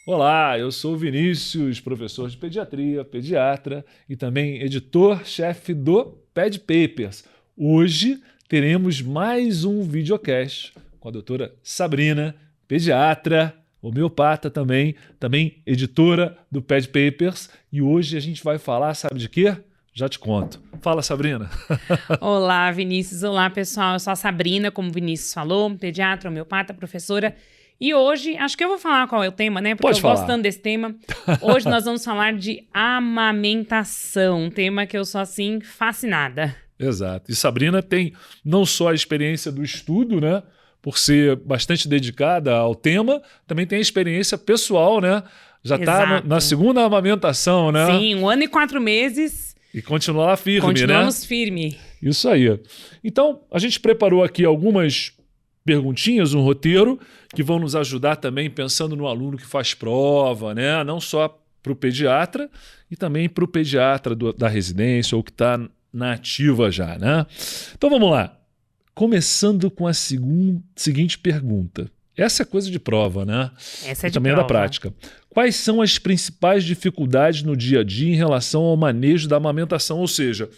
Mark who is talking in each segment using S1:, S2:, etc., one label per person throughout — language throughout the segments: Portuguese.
S1: Olá, eu sou o Vinícius, professor de pediatria, pediatra e também editor-chefe do Ped Papers. Hoje teremos mais um videocast com a doutora Sabrina, pediatra, homeopata também editora do Ped Papers. E hoje a gente vai falar, sabe de quê? Já te conto. Fala, Sabrina.
S2: Olá, Vinícius. Olá, pessoal. Eu sou a Sabrina, como o Vinícius falou, pediatra, homeopata, professora. E hoje, acho que eu vou falar qual é o tema, né? Porque
S1: Pode falar.
S2: Gosto tanto desse tema. Hoje nós vamos falar de amamentação, um tema que eu sou, assim, fascinada.
S1: Exato. E Sabrina tem não só a experiência do estudo, né? Por ser bastante dedicada ao tema, também tem a experiência pessoal, né? Já está na segunda amamentação, né?
S2: Sim, 1 ano e 4 meses.
S1: E continua lá firme,
S2: Continuamos firme.
S1: Isso aí. Então, a gente preparou aqui algumas perguntinhas, um roteiro, que vão nos ajudar também pensando no aluno que faz prova, né? Não só para o pediatra, e também para o pediatra da residência ou que está na ativa já, né? Então vamos lá. Começando com a seguinte pergunta. Essa é coisa de prova, né?
S2: Essa é de
S1: também
S2: prova.
S1: É da prática. Quais são as principais dificuldades no dia a dia em relação ao manejo da amamentação? Ou seja,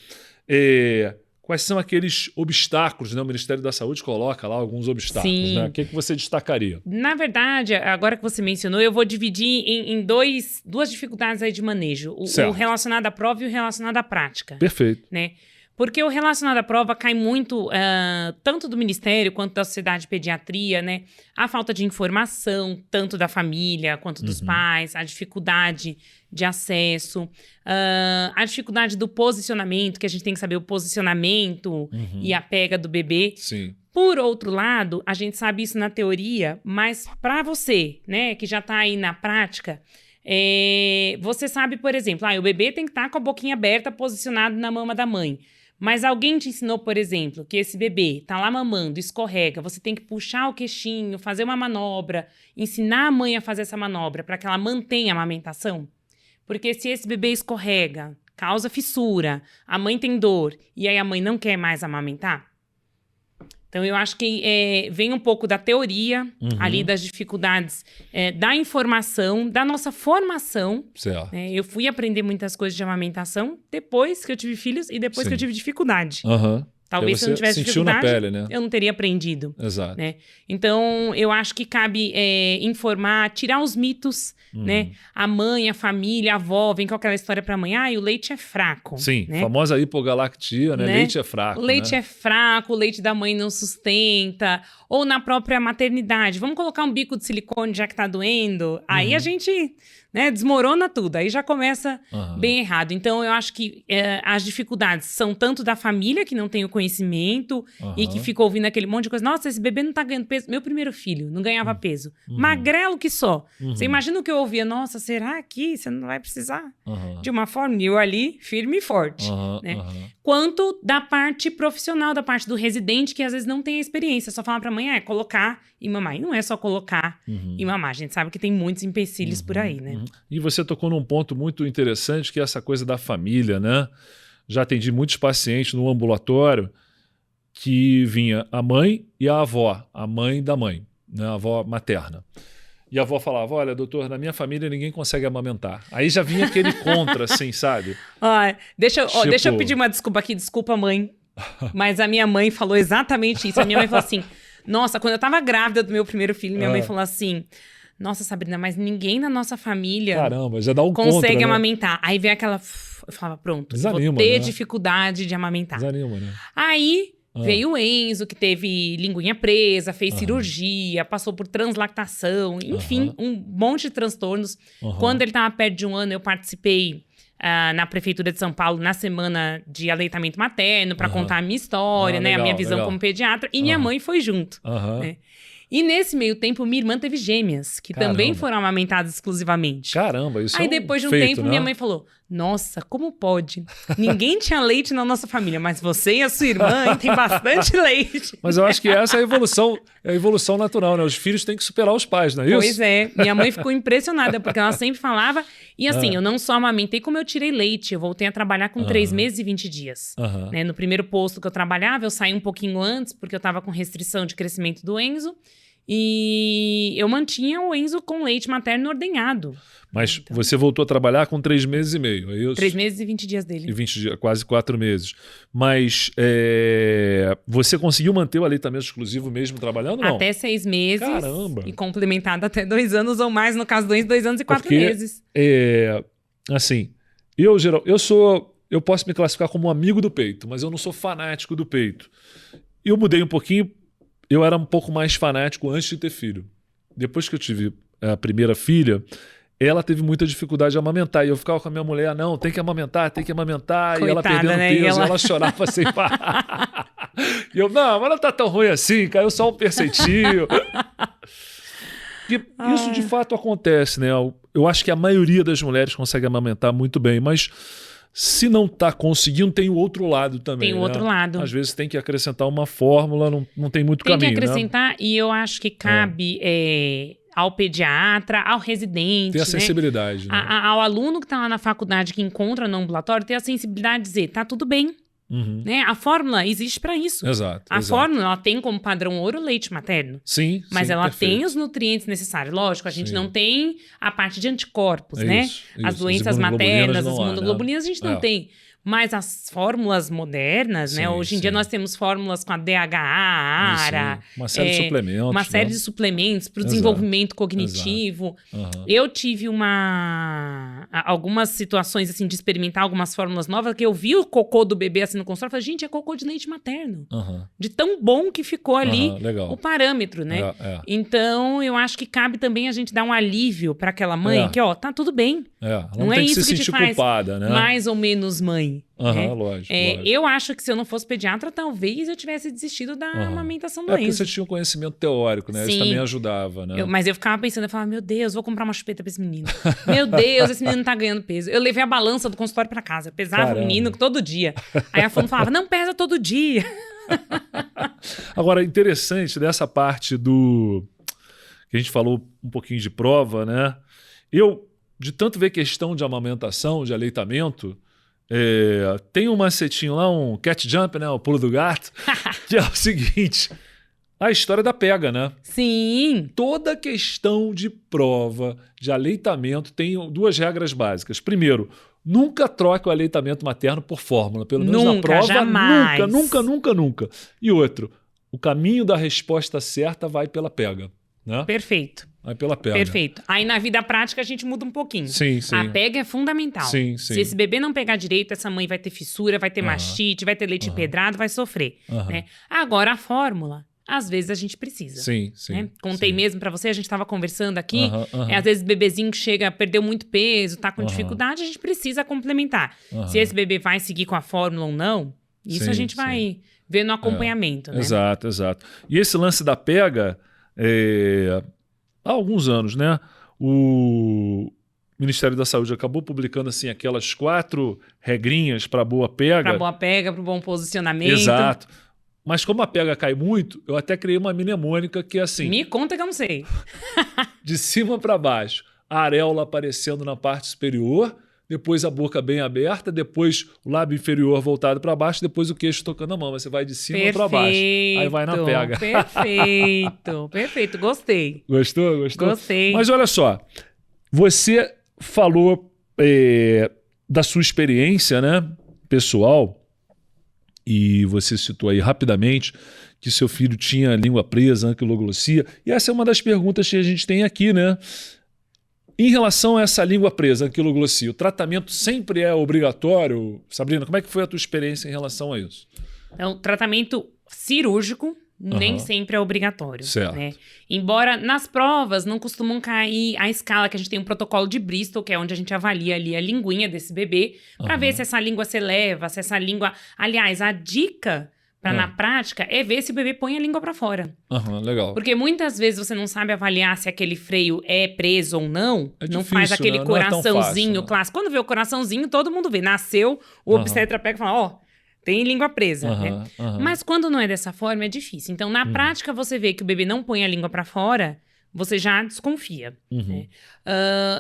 S1: quais são aqueles obstáculos, né? O Ministério da Saúde coloca lá alguns obstáculos.
S2: Sim.
S1: Né? O que você destacaria?
S2: Na verdade, agora que você mencionou, eu vou dividir em duas dificuldades aí de manejo. O relacionado à prova e o relacionado à prática.
S1: Perfeito.
S2: Né? Porque o relacionado à prova cai muito, tanto do Ministério quanto da Sociedade de Pediatria, né? A falta de informação, tanto da família quanto dos pais, a dificuldade de acesso, a dificuldade do posicionamento, que a gente tem que saber o posicionamento e a pega do bebê.
S1: Sim.
S2: Por outro lado, a gente sabe isso na teoria, mas para você, né, que já está aí na prática, você sabe, por exemplo, o bebê tem que estar com a boquinha aberta, posicionado na mama da mãe. Mas alguém te ensinou, por exemplo, que esse bebê tá lá mamando, escorrega, você tem que puxar o queixinho, fazer uma manobra, ensinar a mãe a fazer essa manobra para que ela mantenha a amamentação? Porque se esse bebê escorrega, causa fissura, a mãe tem dor e aí a mãe não quer mais amamentar? Então, eu acho que vem um pouco da teoria, ali das dificuldades da informação, da nossa formação.
S1: Certo.
S2: Eu fui aprender muitas coisas de amamentação depois que eu tive filhos e depois que eu tive dificuldade. Talvez se eu não tivesse dificuldade,
S1: na pele, né?
S2: Eu não teria aprendido.
S1: Exato.
S2: Né? Então, eu acho que cabe informar, tirar os mitos, né? A mãe, a família, a avó, vem com aquela história pra mãe, o leite é fraco.
S1: Sim,
S2: né?
S1: Famosa hipogalactia, né? Leite é fraco.
S2: O leite
S1: né?
S2: é fraco, o leite da mãe não sustenta. Ou na própria maternidade, vamos colocar um bico de silicone já que tá doendo. Aí a gente, né, desmorona tudo. Aí já começa bem errado. Então, eu acho que as dificuldades são tanto da família, que não tem o conhecimento e que fica ouvindo aquele monte de coisa. Nossa, esse bebê não tá ganhando peso. Meu primeiro filho não ganhava peso. Magrelo que só. Você imagina o que eu ouvia? Nossa, será que você não vai precisar de uma forma? E eu ali, firme e forte. Né? Quanto da parte profissional, da parte do residente, que às vezes não tem a experiência. Só fala pra mãe, colocar e mamar. E não é só colocar e mamar. A gente sabe que tem muitos empecilhos por aí, né?
S1: E você tocou num ponto muito interessante, que é essa coisa da família, né? Já atendi muitos pacientes no ambulatório que vinha a mãe e a avó, a mãe da mãe, né? A avó materna. E a avó falava, olha, doutor, na minha família ninguém consegue amamentar. Aí já vinha aquele contra, assim, sabe?
S2: Deixa eu pedir uma desculpa aqui. Desculpa, mãe. Mas a minha mãe falou exatamente isso. A minha mãe falou assim, nossa, quando eu tava grávida do meu primeiro filho, minha mãe falou assim, nossa, Sabrina, mas ninguém na nossa família
S1: já dá um
S2: consegue
S1: contra,
S2: amamentar. Aí vem aquela... Eu falava, pronto,
S1: desanima,
S2: vou ter
S1: né?
S2: dificuldade de amamentar.
S1: Desanima, né?
S2: Aí... Veio o Enzo, que teve linguinha presa, fez cirurgia, passou por translactação, enfim, um monte de transtornos. Quando ele estava perto de 1 ano, eu participei na Prefeitura de São Paulo na semana de aleitamento materno para contar a minha história, né?
S1: Legal,
S2: a minha visão como pediatra. E minha mãe foi junto. Né? E nesse meio tempo, minha irmã teve gêmeas, que também foram amamentadas exclusivamente.
S1: Caramba, isso
S2: Aí depois de um tempo, minha mãe falou, nossa, como pode? Ninguém tinha leite na nossa família, mas você e a sua irmã tem bastante leite.
S1: Mas eu acho que essa é a evolução natural, né? Os filhos têm que superar os pais, não é isso?
S2: Pois é, minha mãe ficou impressionada, porque ela sempre falava, e assim, eu não só amamentei, como eu tirei leite, eu voltei a trabalhar com 3 meses e 20 dias. Né? No primeiro posto que eu trabalhava, eu saí um pouquinho antes, porque eu estava com restrição de crescimento do Enzo, E eu mantinha o Enzo com leite materno ordenhado.
S1: Mas você voltou a trabalhar com 3 meses e meio, é isso?
S2: 3 meses e 20 dias dele.
S1: E 20 dias, quase 4 meses. Mas você conseguiu manter o aleitamento exclusivo mesmo trabalhando, não?
S2: Até 6 meses.
S1: Caramba!
S2: E complementado até 2 anos ou mais, no caso do Enzo, 2 anos e 4 meses.
S1: Assim, eu posso me classificar como um amigo do peito, mas eu não sou fanático do peito. Eu mudei um pouquinho, eu era um pouco mais fanático antes de ter filho. Depois que eu tive a primeira filha, ela teve muita dificuldade de amamentar. E eu ficava com a minha mulher, não, tem que amamentar.
S2: Coitada,
S1: e ela perdendo peso, ela chorava sem parar. E eu, não, mas não tá tão ruim assim, caiu só um percentil. E isso de fato acontece, né? Eu acho que a maioria das mulheres consegue amamentar muito bem, mas se não está conseguindo, tem o outro lado também.
S2: Tem o outro lado.
S1: Às vezes tem que acrescentar uma fórmula, não tem muito caminho.
S2: Tem que acrescentar, e eu acho que cabe ao pediatra, ao residente.
S1: Ter a sensibilidade. Né?
S2: Ao aluno que está lá na faculdade, que encontra no ambulatório, ter a sensibilidade de dizer, tá tudo bem. Né? A fórmula existe para isso.
S1: Exato.
S2: A fórmula ela tem como padrão ouro leite materno.
S1: Sim.
S2: Mas ela
S1: perfeito.
S2: tem os nutrientes necessários. Lógico, a gente não tem a parte de anticorpos, né?
S1: Isso.
S2: As doenças maternas, as
S1: não
S2: imunoglobulinas, a gente não tem. Mas as fórmulas modernas, né? Hoje em dia nós temos fórmulas com a DHA, ARA.
S1: Uma série de suplementos.
S2: Uma série de suplementos para o desenvolvimento cognitivo. Eu tive algumas situações assim de experimentar algumas fórmulas novas, que eu vi o cocô do bebê assim no consultório e falei, gente, é cocô de leite materno. De tão bom que ficou ali o parâmetro, né? Então, eu acho que cabe também a gente dar um alívio para aquela mãe que, ó, tá tudo bem.
S1: Ela
S2: não é
S1: tem
S2: isso
S1: que se
S2: que te
S1: sentir
S2: faz
S1: culpada, né?
S2: mais ou menos mãe.
S1: Lógico.
S2: Eu acho que se eu não fosse pediatra, talvez eu tivesse desistido da amamentação do
S1: Enzo. Porque
S2: Enzo.
S1: você tinha um conhecimento teórico, né?
S2: Sim.
S1: Isso também ajudava, né?
S2: Mas eu ficava pensando, eu falava, meu Deus, vou comprar uma chupeta pra esse menino. Meu Deus, esse menino não tá ganhando peso. Eu levei a balança do consultório pra casa, pesava o menino todo dia. Aí a Fono falava, não pesa todo dia.
S1: Agora, interessante dessa parte que a gente falou um pouquinho de prova, né? De tanto ver questão de amamentação, de aleitamento, tem um macetinho lá, um cat jump, né? O pulo do gato, que é o seguinte, a história da pega, né?
S2: Sim.
S1: Toda questão de prova, de aleitamento, tem 2 regras básicas. Primeiro, nunca troque o aleitamento materno por fórmula, pelo menos na prova,
S2: jamais.
S1: Nunca. E outro, o caminho da resposta certa vai pela pega, né?
S2: Perfeito.
S1: Vai pela pega.
S2: Perfeito. Aí na vida prática a gente muda um pouquinho.
S1: Sim.
S2: A pega é fundamental.
S1: Sim.
S2: Se esse bebê não pegar direito, essa mãe vai ter fissura, vai ter mastite, vai ter leite empedrado, vai sofrer. Né? Agora, a fórmula, às vezes a gente precisa.
S1: Sim.
S2: Né? Contei mesmo pra você, a gente tava conversando aqui. Às vezes o bebezinho chega, perdeu muito peso, tá com dificuldade, a gente precisa complementar. Se esse bebê vai seguir com a fórmula ou não, isso a gente vai ver no acompanhamento. Né?
S1: Exato. E esse lance da pega... há alguns anos, né? O Ministério da Saúde acabou publicando assim aquelas 4 regrinhas para boa pega.
S2: Para boa pega, para bom posicionamento.
S1: Exato. Mas como a pega cai muito, eu até criei uma mnemônica que é assim...
S2: Me conta que eu não sei.
S1: De cima para baixo, a areola aparecendo na parte superior, depois a boca bem aberta, depois o lábio inferior voltado para baixo, depois o queixo tocando a mão. Você vai de cima para baixo. Aí vai na pega.
S2: Perfeito. Gostei.
S1: Gostou?
S2: Gostei.
S1: Mas olha só, você falou da sua experiência, né, pessoal, e você citou aí rapidamente que seu filho tinha língua presa, anquiloglossia, e essa é uma das perguntas que a gente tem aqui, né? Em relação a essa língua presa, anquiloglossia, o tratamento sempre é obrigatório? Sabrina, como é que foi a tua experiência em relação a isso?
S2: Então, tratamento cirúrgico nem sempre é obrigatório.
S1: Certo.
S2: Né? Embora nas provas não costumam cair a escala, que a gente tem um protocolo de Bristol, que é onde a gente avalia ali a linguinha desse bebê, para ver se essa língua se eleva, se essa língua... Aliás, a dica... na prática, é ver se o bebê põe a língua pra fora.
S1: Legal.
S2: Porque muitas vezes você não sabe avaliar se aquele freio é preso ou não. Não faz aquele coraçãozinho clássico. Quando vê o coraçãozinho, todo mundo vê. Nasceu, o obstetra pega e fala, tem língua presa. Né? Mas quando não é dessa forma, é difícil. Então, na prática, você vê que o bebê não põe a língua pra fora, você já desconfia. Né?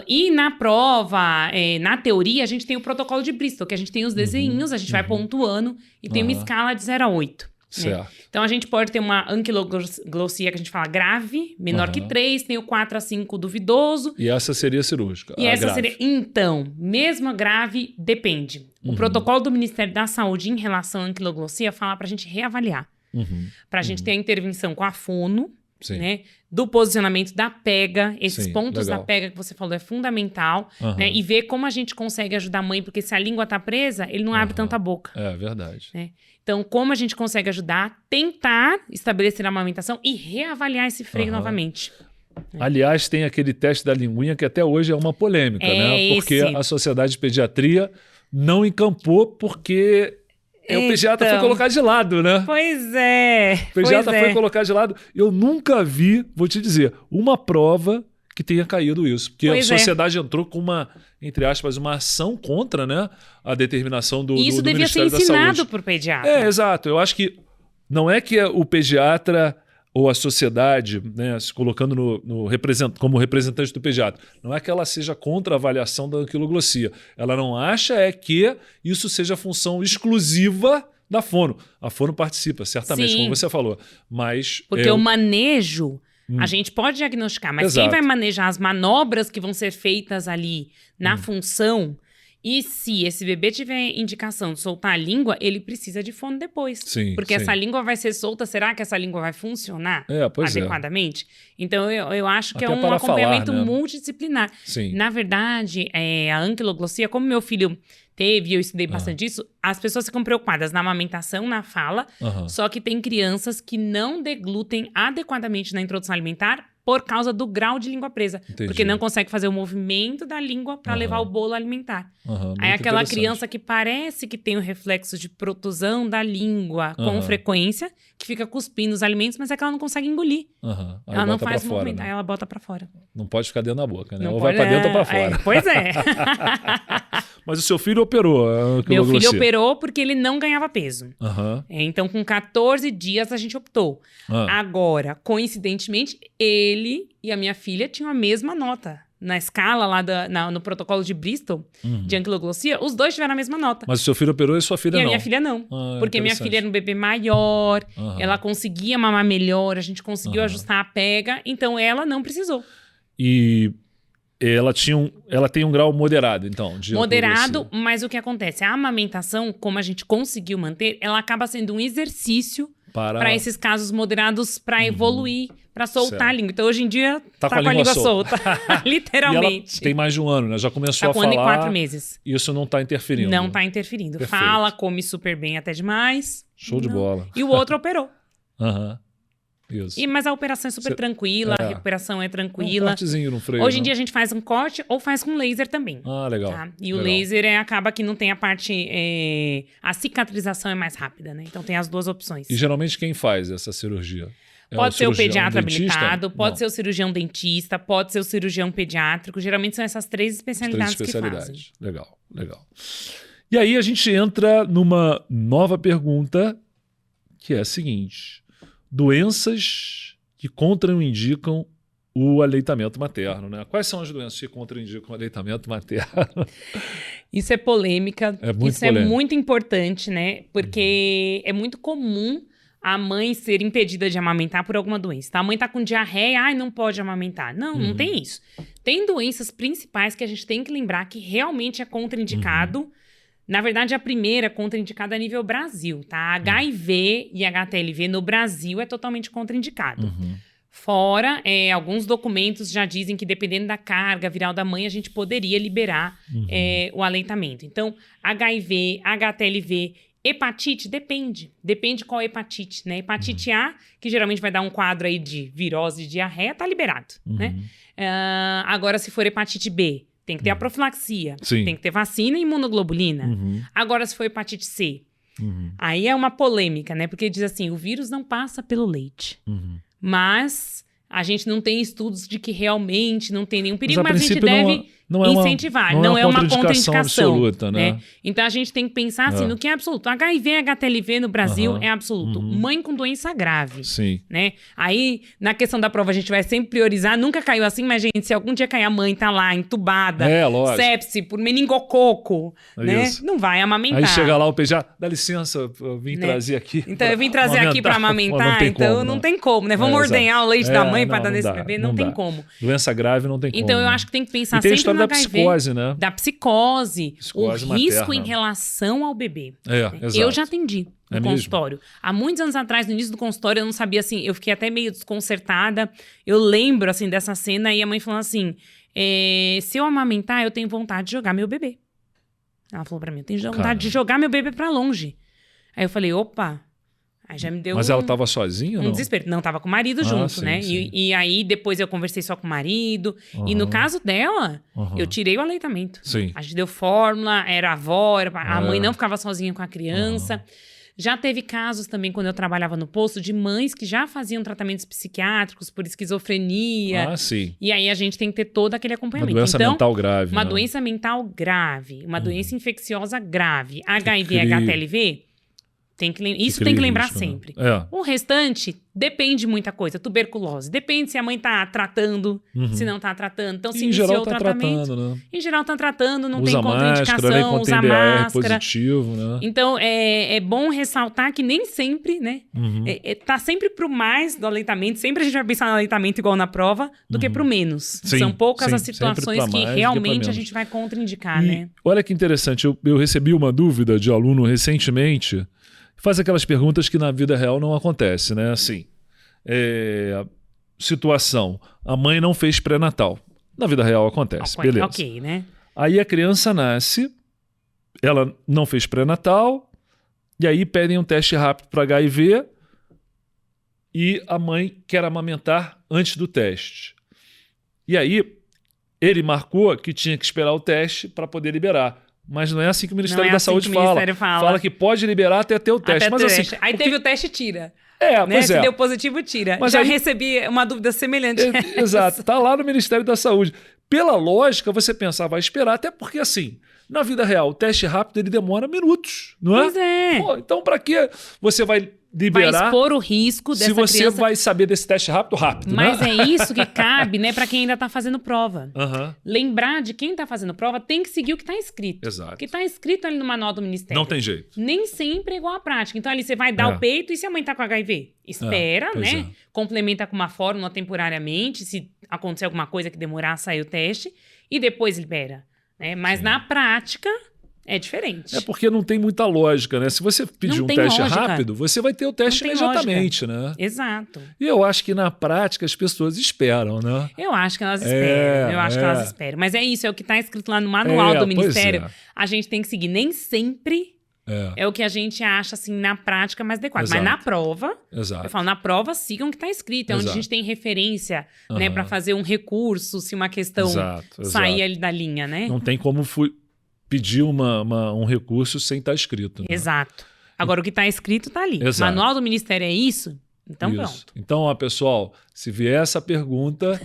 S2: E na prova, na teoria, a gente tem o protocolo de Bristol, que a gente tem os desenhinhos, a gente vai pontuando e tem uma escala de 0 a 8.
S1: Certo.
S2: Né? Então, a gente pode ter uma anquiloglossia que a gente fala grave, menor que 3, tem o 4 a 5 duvidoso.
S1: E essa seria cirúrgica?
S2: E essa seria... Então, mesmo a grave, depende. O protocolo do Ministério da Saúde em relação à anquiloglossia fala pra gente reavaliar. Pra gente ter a intervenção com a fono, né? Do posicionamento da pega, esses pontos da pega que você falou é fundamental, né? E ver como a gente consegue ajudar a mãe, porque se a língua tá presa, ele não abre tanta boca.
S1: É verdade.
S2: Né? Então, como a gente consegue ajudar, tentar estabelecer a amamentação e reavaliar esse freio novamente.
S1: Aliás, tem aquele teste da linguinha que até hoje é uma polêmica, né? Porque a Sociedade de Pediatria não encampou porque... o pediatra foi colocar de lado, né?
S2: Pois é.
S1: O pediatra foi colocar de lado. Eu nunca vi, vou te dizer, uma prova que tenha caído isso. Porque a sociedade entrou com uma, entre aspas, uma ação contra, né, a determinação do Ministério da Saúde. Isso devia ser ensinado
S2: por pediatra.
S1: Exato. Eu acho que não é que o pediatra ou a sociedade, né, se colocando como representante do pediatra, não é que ela seja contra a avaliação da anquiloglossia. Ela não acha que isso seja função exclusiva da fono. A fono participa, certamente, como você falou. Mas
S2: porque o manejo, a gente pode diagnosticar, mas quem vai manejar as manobras que vão ser feitas ali na função... E se esse bebê tiver indicação de soltar a língua, ele precisa de fono depois. Porque essa língua vai ser solta, será que essa língua vai funcionar adequadamente? Então, eu acho que
S1: até
S2: é um acompanhamento
S1: falar, né?
S2: multidisciplinar. Na verdade, a anquiloglossia, como meu filho teve, eu estudei bastante isso, as pessoas ficam preocupadas na amamentação, na fala, só que tem crianças que não deglutem adequadamente na introdução alimentar por causa do grau de língua presa. Porque não consegue fazer o movimento da língua para levar o bolo alimentar. Aí aquela criança que parece que tem o reflexo de protusão da língua com frequência, que fica cuspindo os alimentos, mas é que ela não consegue engolir. Ela não faz o movimento, aí ela bota para fora.
S1: Não pode ficar dentro da boca, né?
S2: Não
S1: ou
S2: pode,
S1: vai para dentro ou para fora.
S2: Pois é.
S1: Mas o seu filho operou a anquiloglossia?
S2: Meu filho operou porque ele não ganhava peso. Então, com 14 dias, a gente optou. Agora, coincidentemente, ele e a minha filha tinham a mesma nota. Na escala lá no protocolo de Bristol, de anquiloglossia, os dois tiveram a mesma nota.
S1: Mas o seu filho operou e sua filha não?
S2: E a minha filha não. Porque minha filha era um bebê maior, ela conseguia mamar melhor, a gente conseguiu ajustar a pega, então ela não precisou.
S1: E... Ela tem um grau moderado, então, de
S2: moderado, mas o que acontece? A amamentação, como a gente conseguiu manter, ela acaba sendo um exercício para esses casos moderados, para evoluir, para soltar a língua. Então, hoje em dia, tá com a língua solta. Literalmente.
S1: E ela tem mais de um ano, né? Já começou a falar.
S2: Tá com 1 ano e 4 meses.
S1: Isso não tá interferindo.
S2: Não tá interferindo. Perfeito. Fala, come super bem, até demais.
S1: Show de bola.
S2: E o outro operou.
S1: Isso.
S2: Mas a operação é super tranquila, a recuperação é tranquila.
S1: Um cortezinho no freio.
S2: Hoje em dia a gente faz um corte ou faz com laser também.
S1: Legal.
S2: Tá? E o laser acaba que não tem a parte... a cicatrização é mais rápida, né? Então tem as duas opções.
S1: E geralmente quem faz essa cirurgia?
S2: Pode ser o pediatra habilitado, pode ser o cirurgião dentista, pode ser o cirurgião pediátrico. Geralmente são essas 3 especialidades que fazem.
S1: Legal. E aí a gente entra numa nova pergunta, que é a seguinte... Doenças que contraindicam o aleitamento materno, né? Quais são as doenças que contraindicam o aleitamento materno?
S2: Isso é polêmica.
S1: É muito
S2: Isso polêmica. É muito importante, né? Porque é muito comum a mãe ser impedida de amamentar por alguma doença. Tá? A mãe tá com diarreia, não pode amamentar. Não tem isso. Tem doenças principais que a gente tem que lembrar que realmente é contraindicado. Na verdade, a primeira contraindicada a nível Brasil, tá? HIV e HTLV no Brasil é totalmente contraindicado. Fora, alguns documentos já dizem que dependendo da carga viral da mãe, a gente poderia liberar o aleitamento. Então, HIV, HTLV, hepatite, depende qual hepatite, né? Hepatite A, que geralmente vai dar um quadro aí de virose e diarreia, tá liberado, né? Agora, se for hepatite B, tem que ter a profilaxia, tem que ter vacina e imunoglobulina. Agora, se for hepatite C, aí é uma polêmica, né? Porque diz assim, o vírus não passa pelo leite. Mas a gente não tem estudos de que realmente não tem nenhum perigo, mas a gente deve incentivar, não é uma contraindicação
S1: absoluta, né?
S2: Então a gente tem que pensar assim, no que é absoluto. HIV e HTLV no Brasil é absoluto. Mãe com doença grave.
S1: Sim.
S2: Né? Aí, na questão da prova, a gente vai sempre priorizar. Nunca caiu assim, mas, gente, se algum dia cair a mãe tá lá, entubada, sepse por meningococo, né? Não vai amamentar.
S1: Aí chega lá o pediatra, dá licença, eu vim trazer aqui.
S2: Então, eu vim trazer aqui pra amamentar, então não tem como, né? Vamos ordenhar o leite da mãe pra dar nesse bebê? Não tem como.
S1: Doença grave não tem como.
S2: Então, eu acho que tem que pensar sempre no
S1: da psicose, né?
S2: Da psicose, o risco
S1: materna.
S2: em relação ao bebê.
S1: Exato.
S2: Eu já atendi no consultório. Há muitos anos atrás, no início do consultório, eu não sabia, assim, eu fiquei até meio desconcertada. Eu lembro, assim, dessa cena e a mãe falando assim, se eu amamentar, eu tenho vontade de jogar meu bebê. Ela falou pra mim, eu tenho vontade de jogar meu bebê pra longe. Aí eu falei, opa... Aí já me deu
S1: Mas ela estava sozinha ou não?
S2: Desespero. Não, estava com o marido junto,
S1: sim,
S2: né?
S1: Sim.
S2: E aí, depois eu conversei só com o marido. E no caso dela, eu tirei o aleitamento.
S1: Sim.
S2: A gente deu fórmula, era a avó, a mãe não ficava sozinha com a criança. Já teve casos também, quando eu trabalhava no posto, de mães que já faziam tratamentos psiquiátricos por esquizofrenia.
S1: Sim.
S2: E aí a gente tem que ter todo aquele acompanhamento.
S1: Uma doença mental grave.
S2: Uma doença mental grave, uma doença infecciosa grave. HIV e HTLV... Isso tem que lembrar sempre. O restante depende de muita coisa. Tuberculose. Depende se a mãe tá tratando, se não tá tratando. Então, se iniciou o tratamento.
S1: Tratando, né?
S2: Em geral tá tratando, não
S1: usa
S2: tem contraindicação,
S1: máscara,
S2: usa
S1: BR
S2: máscara.
S1: Positivo, né?
S2: Então, é bom ressaltar que nem sempre, né? Tá sempre pro mais do aleitamento. Sempre a gente vai pensar no aleitamento igual na prova, do que pro menos.
S1: Sim,
S2: são poucas as situações que realmente a gente vai contraindicar, né?
S1: Olha que interessante. Eu recebi uma dúvida de aluno recentemente. Faz aquelas perguntas que na vida real não acontece, né? Assim, situação, a mãe não fez pré-natal. Na vida real acontece, beleza.
S2: Ok, né?
S1: Aí a criança nasce, ela não fez pré-natal, e aí pedem um teste rápido para HIV e a mãe quer amamentar antes do teste. E aí ele marcou que tinha que esperar o teste para poder liberar. Mas não é assim que o Ministério da Saúde fala. Fala que pode liberar até ter o teste. Mas assim,
S2: aí teve o teste, tira.
S1: Pois
S2: Se deu positivo, tira.
S1: Mas
S2: já recebi uma dúvida semelhante.
S1: Exato. Está lá no Ministério da Saúde. Pela lógica, você pensar, vai esperar, até porque assim, na vida real, o teste rápido ele demora minutos, não é?
S2: Pois é.
S1: Pô, então, para que você vai liberar?
S2: Vai expor o risco dessa criança.
S1: Se você vai saber desse teste rápido,
S2: Mas
S1: né?
S2: é isso que cabe, né, para quem ainda está fazendo prova. Lembrar de quem está fazendo prova tem que seguir o que está escrito.
S1: Exato.
S2: O que está escrito ali no manual do Ministério.
S1: Não tem jeito.
S2: Nem sempre é igual à prática. Então ali você vai dar o peito e se a mãe está com HIV? Espera, né? Complementa com uma fórmula temporariamente, se acontecer alguma coisa que demorar a sair o teste, e depois libera. Né? Mas na prática... é diferente.
S1: É porque não tem muita lógica, né? Se você pedir um teste rápido, você vai ter o teste imediatamente, né?
S2: Exato.
S1: E eu acho que na prática as pessoas esperam, né?
S2: Eu acho que elas esperam. Mas é isso, é o que está escrito lá no manual do Ministério. A gente tem que seguir. Nem sempre é o que a gente acha, assim, na prática mais adequado.
S1: Exato.
S2: Mas na prova, eu falo, na prova sigam o que está escrito. É onde a gente tem referência, né, para fazer um recurso, se uma questão sair ali da linha, né?
S1: Não tem como pedir um recurso sem estar escrito. Né?
S2: Exato. Agora, o que está escrito está ali.
S1: Exato.
S2: O manual do Ministério é isso? Então, pronto.
S1: Então, ó, pessoal, se vier essa pergunta,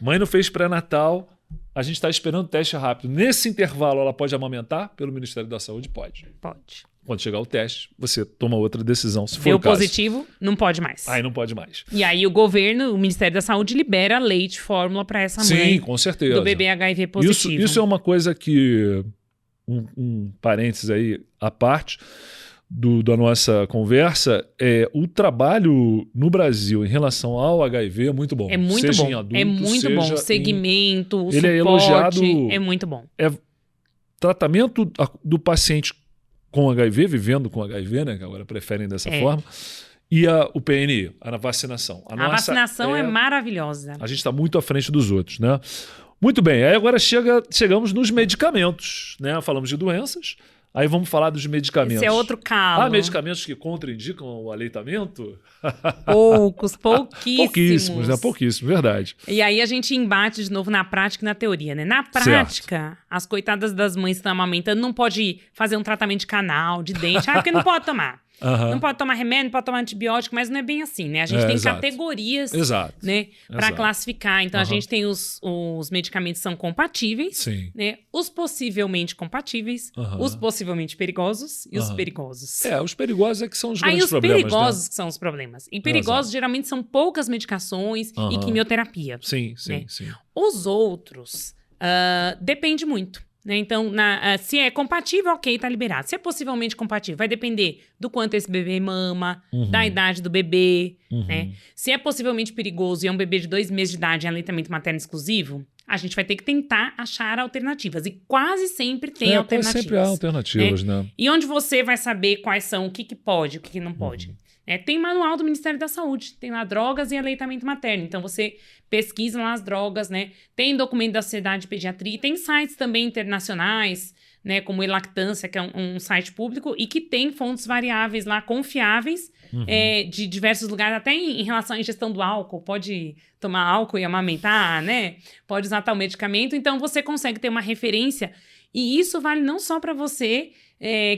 S1: mãe não fez pré-natal, a gente está esperando o teste rápido. Nesse intervalo, ela pode amamentar pelo Ministério da Saúde? Pode.
S2: Pode.
S1: Quando chegar o teste, você toma outra decisão, se for
S2: Deu
S1: o caso.
S2: positivo, não pode mais.
S1: Aí não pode mais.
S2: E aí o governo, o Ministério da Saúde, libera leite fórmula para essa mãe.
S1: Sim, com certeza.
S2: Do bebê HIV positivo.
S1: Isso é uma coisa que... Um parênteses aí à parte da nossa conversa, o trabalho no Brasil em relação ao HIV é muito bom.
S2: É muito
S1: seja
S2: bom.
S1: Em adulto,
S2: é muito bom. O segmento, o suporte,
S1: é elogiado.
S2: É muito bom.
S1: Tratamento do paciente com HIV, vivendo com HIV, né? Que agora preferem dessa forma. E o PNI, a vacinação.
S2: A vacinação é maravilhosa.
S1: A gente está muito à frente dos outros, né? Muito bem, aí agora chegamos nos medicamentos, né? Falamos de doenças, aí vamos falar dos medicamentos.
S2: Esse é outro calo.
S1: Há medicamentos que contraindicam o aleitamento?
S2: Pouquíssimos.
S1: Pouquíssimos, verdade.
S2: E aí a gente embate de novo na prática e na teoria, né? Na prática, as coitadas das mães que estão amamentando não pode fazer um tratamento de canal, de dente, porque não pode tomar. Não pode tomar remédio, não pode tomar antibiótico, mas não é bem assim, né? A gente tem categorias, né, para classificar. Então, a gente tem os medicamentos que são compatíveis, né? Os possivelmente compatíveis, os possivelmente perigosos e os perigosos.
S1: Os perigosos é que são os grandes problemas.
S2: Aí, os perigosos que são os problemas. E perigosos, geralmente, são poucas medicações e quimioterapia.
S1: Sim.
S2: Os outros, depende muito. Né? Então, se é compatível, ok, tá liberado. Se é possivelmente compatível, vai depender do quanto esse bebê mama, da idade do bebê, né? Se é possivelmente perigoso e é um bebê de 2 meses de idade em aleitamento materno exclusivo, a gente vai ter que tentar achar alternativas. E quase sempre tem alternativas.
S1: Quase sempre há alternativas, né?
S2: E onde você vai saber quais são, o que pode, o que não pode. Tem manual do Ministério da Saúde, tem lá drogas e aleitamento materno. Então, você pesquisa lá as drogas, né? Tem documento da Sociedade de Pediatria, tem sites também internacionais, né? Como Elactância, que é um site público, e que tem fontes variáveis lá, confiáveis, de diversos lugares, até em relação à ingestão do álcool. Pode tomar álcool e amamentar, né? Pode usar tal medicamento. Então, você consegue ter uma referência. E isso vale não só para você